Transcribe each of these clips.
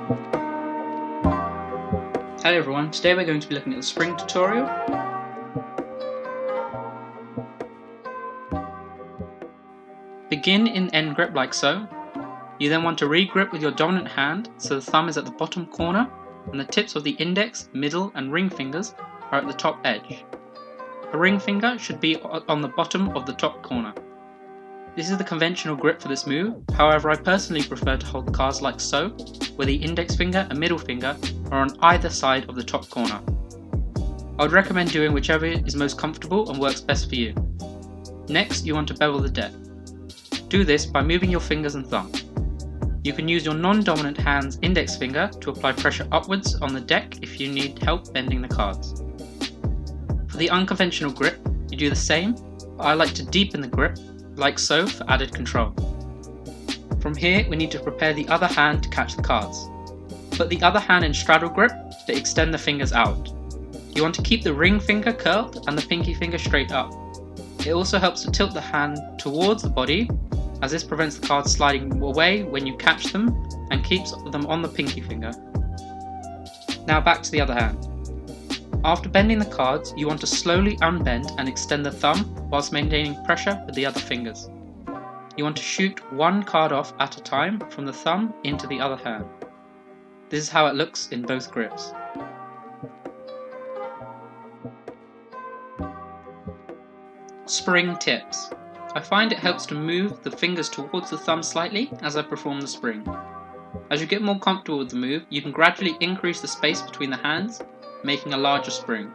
Hello everyone, today we're going to be looking at the spring tutorial. Begin in end grip like so. You then want to re-grip with your dominant hand so the thumb is at the bottom corner and the tips of the index, middle and ring fingers are at the top edge. The ring finger should be on the bottom of the top corner. This is the conventional grip for this move, however I personally prefer to hold the cards like so, where the index finger and middle finger are on either side of the top corner. I would recommend doing whichever is most comfortable and works best for you. Next, you want to bevel the deck. Do this by moving your fingers and thumb. You can use your non-dominant hand's index finger to apply pressure upwards on the deck if you need help bending the cards. For the unconventional grip, you do the same, but I like to deepen the grip, like so, for added control. From here, we need to prepare the other hand to catch the cards. Put the other hand in straddle grip to extend the fingers out. You want to keep the ring finger curled and the pinky finger straight up. It also helps to tilt the hand towards the body, as this prevents the cards sliding away when you catch them and keeps them on the pinky finger. Now back to the other hand. After bending the cards, you want to slowly unbend and extend the thumb whilst maintaining pressure with the other fingers. You want to shoot one card off at a time from the thumb into the other hand. This is how it looks in both grips. Spring tips. I find it helps to move the fingers towards the thumb slightly as I perform the spring. As you get more comfortable with the move, you can gradually increase the space between the hands, making a larger spring.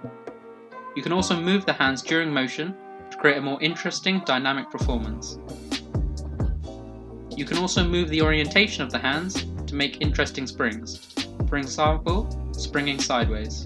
You can also move the hands during motion to create a more interesting dynamic performance. You can also move the orientation of the hands to make interesting springs, for example, springing sideways.